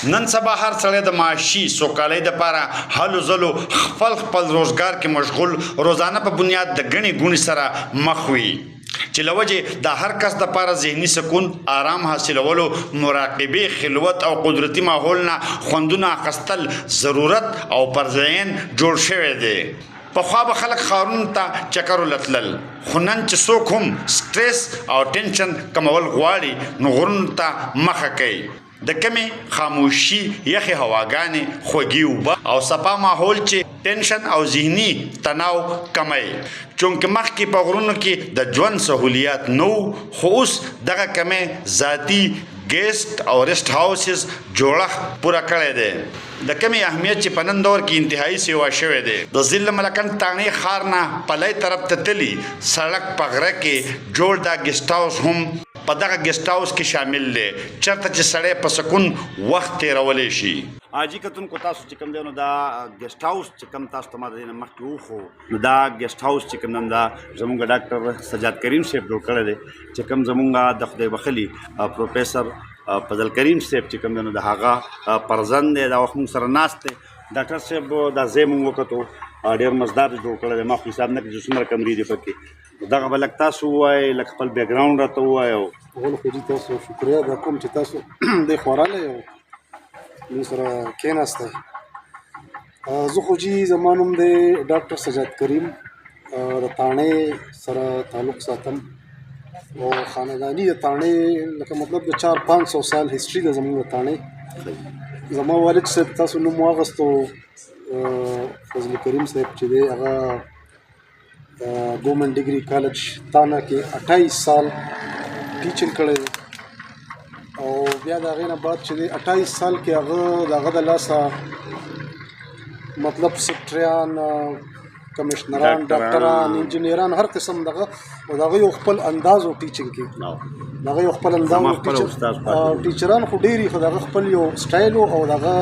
نن سبا هر سړی د معاشي سوکالۍ دپاره هلو ځلو خپل روزګار کې مشغول روزانه په بنیاد د ګڼې ګوڼې سره مخ وي چې له وجې د هر کس دپاره ذهني سکون آرام حاصلولو مراقبې خلوت او قدرتي ماحول نه خوندونه اخیستل ضرورت او پرځین جوړ شوی دی پخوا به خلک ښارونو ته چکرو لتلل خو نن چې څوک هم سټرس او ټینشن کمول غواړي نو غرونو ته مخه کوي د کمې خاموشي یخې هواګانې خوږې اوبه او صفا ماحول چې ټینشن او ذهني تناو کموي چونکې مخکې په غرونو کې د ژوند سهولیات نو خو اوس دغه کمې ذاتي ګیسټ او ریسټ هاوسز جوړښت پوره کړی دی د کمې اهمیت چې په نن دور کې انتهایی سیوا شوی دی د ضلع ملکن تاڼې ښار نه پلی طرف ته تلي سړک په غره کې جوړ دا ګیسټ هاوس هم په دغه ګیسټ هاوس کې شامل دی چېرته چې سړی په سکون وخت تېرولی شي حاجي کتونکو تاسو چې کوم دی نو دا ګیسټ هاوس چې کوم تاسو ته ما د دې نه مخکې وښو نو دا ګیسټ هاوس چې کوم دا زموږ ډاکټر سجاد کریم صاحب جوړ کړی دی چې کوم زموږ د خدای بخلي پروفیسر فضل کریم صاحب چې کوم دی نو د هغه پرزند دی دا وخت موږ سره ناست دی ډاکټر صاحب دا ځای موږ وکتو ډېر مزدار جوړ کړی دی ما خو حساب نه کړي چې څومره کمرې دي پکې دغه به لږ تاسو ووایئ لږ خپل بیک ګراونډ راته ووایئ اول خو جي تاسو شکریه ادا کوم چې تاسو دی خورالی او موږ سره کېناستی زه خو جي زما نوم دی ډاکټر سجاد کریم د تاڼې سره تعلق ساتم او خانداني د تاڼې لکه مطلب د 400-500 سال هسټري ده زموږ د تاڼې زما والد صاحب تاسو نوم واغستو فضل کریم صاحب چې دی هغه گورنمنٹ ڈگری کالج تانا کې 28 سال ټیچنګ کړی دی او بیا د هغې نه بعد چې دی 28 سال کې هغه د هغه د لاسه مطلب سیکټریان کمشنران ډاکټران انجینران هر قسم دغه او د هغه یو خپل انداز و ټیچنګ کې د هغه یو خپل انداز و ټیچران خو ډېرې خو د هغه خپل یو سټایل او د هغه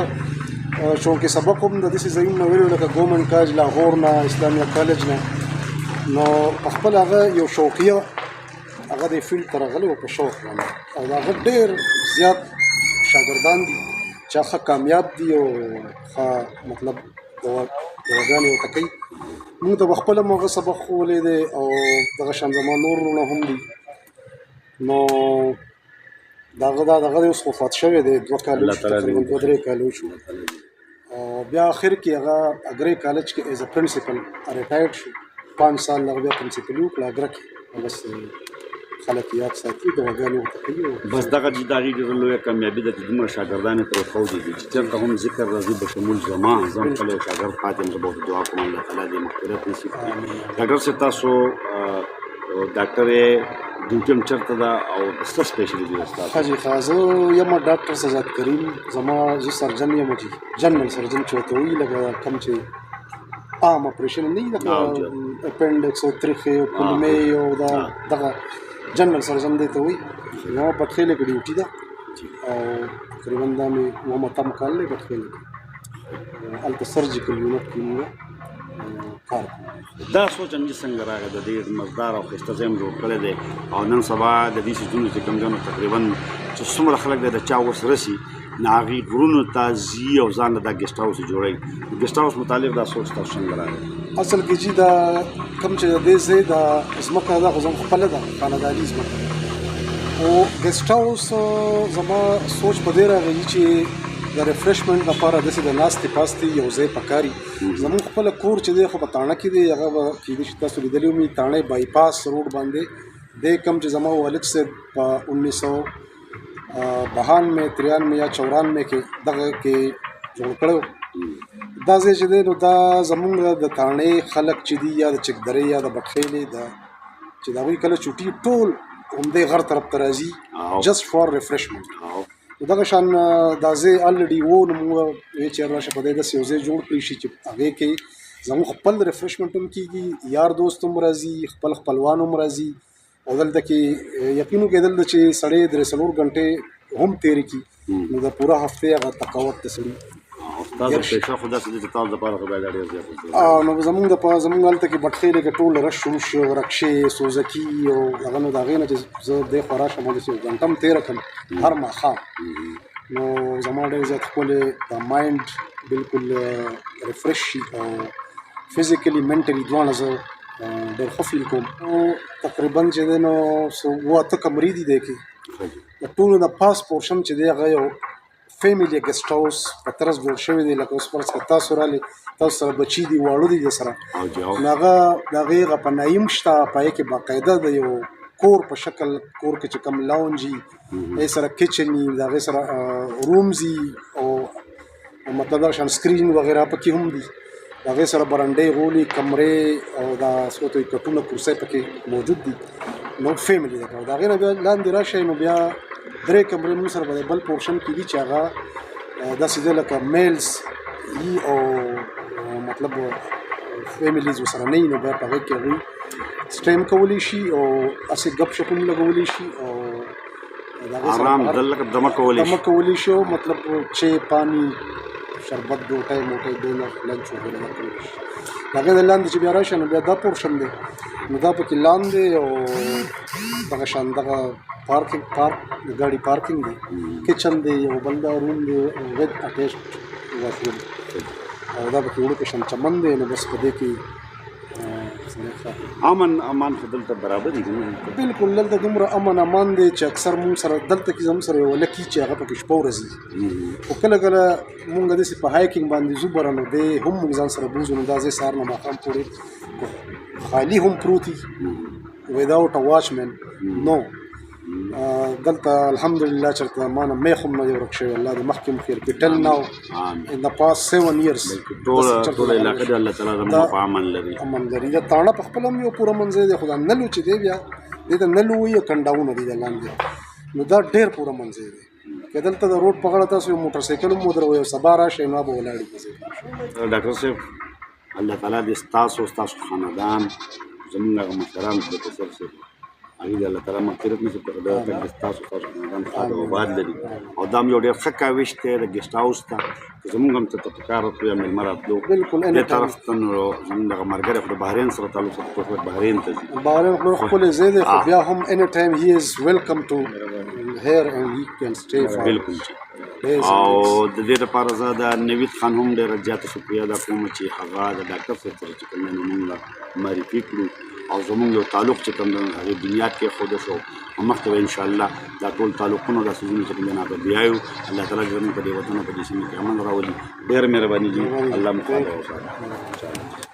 چونکې سبق هم د داسې ځایونو نه ویلو لکه ګورنمنټ کالج لاهور نه اسلامیه کالج نه نو په خپل هغه یو شوقیه هغه د فیلډ ته راغلی و په شوق باندې او د هغه ډېر زیات شاګردان دي چې ښه کامیاب دي او ښه مطلب دواګانې ورته کوي موږ ته به خپله هم هغه سبق ښوولی دی او دغه شان زما نور وروڼه هم دي نو د هغه دی اوس وفات شوی دی 2 کال تقریبا 2-3 کال وشو بیا آخر کې هغه اګرې کالج کې ایز ا پرنسپل ریټایرډ شو 5 سال هغه بیا پرنسپل وکړه اګره کې بس خلک یاد ساتي دواګانې ورته کوي بس دغه د هغې ډېره لویه کامیابي ده چې دومره شاګردان یې پرېښودي دي چې چېرته هم ذکر راځي بشمول زما زه هم خپل یو شاګرد پاتې یم زه به ورته دعا کوم الله تعالی دې مغفرت نصیب کړي ډاکټر صاحب تاسو ډاکټر یې ډیوټي هم چېرته ده او څه سپیشلټي ده ستاسو؟ ښه جي ښه زه یم ډاکټر سجاد کریم زما زه سرجن یم جي جنرل سرجن چې ورته وایي لکه کوم چې عام اپریشن نه وي لکه اپنډکس او تریخې او کولمې او دا دغه جنرل سرجن دی ته وایي زما پټخېلې کې ډیوټي ده او تقریبا دا مې اوومه تم کال دی پټخېلې کې هلته سرجیکل یونټ کې موږ کار کوو دا سوچ هم چې څنګه راغی د دې مزدار او ښایسته ځای هم جوړ کړی دی او نن سبا د دې سیزونو چې کوم دی نو تقریبا چې څومره خلک دی د چا وس رسي نو هغې غرونو ته ځي او ځان له دا ګیسټ هاوس جوړوي د ګیسټ هاوس متعلق دا سوچ تاسو څنګه راغی؟ اصل کې جي دا کوم چې د دې ځای د ځمکه ده خو زما خپله ده خانداني ځمکه او ګیسټ هاوس زما سوچ په دې راغلی چې د ریفریشمنټ لپاره داسې د ناستې پاستې یو ځای پکاري زموږ خپله کور چې دی خو په تاڼه کې دی هغه به کېدای شي تاسو لیدلی ومي تاڼې بایپاس روډ باندې دی کوم چې زما والد صاحب په 1992 یا 94 کې دغه کې جوړ کړی دا ځای چې دی نو دا زموږ د تاڼې خلک چې دي یا د چکدرې یا د بټخېلې چې د هغوی کله چوټي ټول همدې غر طرف ته راځي جسټ فار ریفریشمنټ دغه شان دا ځای الریډي و نو موږ وایي چې راشه په دې داسې یو ځای جوړ کړی شي چې هغې کې زموږ خپل ریفریشمنټ هم کېږي یار دوست هم راځي خپل خپلوان هم راځي او دلته کې یقین وکړئ دلته چې سړی 3-4 غنټې هم تېرې کړي نو د پوره هفتې هغه تقاوت ته سړي تاسو پیسه خو داسې دي چې تاسو دپاره خو بیا دا ډېر زیات دی نو زموږ هلته کې بټخېلې کې ټول رش شروع شي او رکشې سوزکي او هغه نو د هغې نه چې زه دې خوا راشم همداسې یو غنټه هم تېره کړم هر ماښام نو زما ډېر زیات ښکلی د مایند بالکل ریفرش شي او فزیکلی منټلی دواړه زه ډېر ښه فیل کوم. نو تقریبا چې دی نو اووه اته کمرې دي دی کې د ټولو د پاس پورشن چې دی هغه یو فیملی ګیسټ هاوس په طرز جوړ شوی دی لکه اوس فرض کړه تاسو رالې تاسو سره بچي دي واړه دي درسره نو هغه د هغې هغه پناهي هم شته په هغې کې باقاعده د یو کور په شکل کور کې چې کوم لاونج وي هغې سره کچن وي د هغې سره رومز وي او مطلب دغه شان سکرین وغیره پکې هم دي د هغې سره برنډې غولي کمرې او دا څه ته وایي کټونه کرسۍ پکې موجود دي نو فیملی دپاره د هغې نه بیا لاندې راشئ نو بیا درې کمرې موږ سره به د بل پورشن کې دي چې هغه داسې دی لکه میلز وي او مطلب فیملیز ورسره نه وي نو بیا په هغې کې هغوی سټیم کولی شي او هسې ګپ شپ هم لګولی شي او دمه کولی شي او مطلب چای پانی شربت ډوټۍ موټۍ ډینر لنچ وغیره دا کولی شي د هغې د لاندې چې بیا راشي نو بیا دا پورشن دی نو دا پکې لاندې او دغه شان دغه پارک د ګاډي پارکینګ دی کچن دی یو بل دا روم دی ود اټیچډ واشروم او دا پکې وړوکی شان چمن دی نو بس په دې کې امن خو دلته برابر دي بالکل دلته دومره امن امان دی چې اکثر مونږ سره دلته کې زموږ سره یو لکي چې هغه پکې شپه ورځ وي خو کله کله مونږ داسې په هایکینګ باندې ځو بره نو دی هم مونږ ځان سره بوځو نو دا ځای سهار نه ماښام پورې خالي هم پروت وي وداوټ ا واچمن نو دلته الحمدلله چېرته ما نه میخ هم نه دی ورک شوی الله دې مخکې مو خیر کړي ټل ناو ان د پاس 7 years ټوله علاقه د الله تعالی زموږ په امن لري دا تاڼه په خپله هم یو پوره منځی دی خو دا نلو چې دی بیا دې ته نلو وایي کنډاونه دي د لاندې نو دا ډېر پوره منځی دی که دلته د روډ په غاړه تاسو یو موټر سایکل هم ودروئ او سبا راشئ نو به ولاړ وي ډاکټر صاحب الله تعالی دې ستاسو خاندان زموږ هغه مشران پروفیسر صاحب هغې د الله تعالی مغفرت نصیب کړي دا ستاسو خاندان ښاد او آباد لري او دا هم یو ډېر ښه کاوش دی د ګیسټ هاوس ته که زموږ هم ته په کار وکړو یا مېلمه راتلو دې طرف ته نو زموږ دغه ملګری خو د بحرین سره تعلق سره بحرین ته ځي بحرین خو ښکلی ځای دی خو بیا هم any time he is welcome to here and he can stay for بالکل او د دې لپاره زه د نوید خان هم ډېره زیاته شکریه ادا کوم چې هغه د ډاکټر صاحب سره چې کوم دی موږ معرفي کړو او زموږ یو تعلق چې کوم دی هغې بنیاد کېښوده شو او مخکې به انشاءالله دا ټول تعلقونه دا څیزونه چې کوم دی هغه بیایو الله تعالی زموږ په دې وطن او په دې سیمې کې امن راولي ډېره مهرباني دي الله مو خاطر وساتي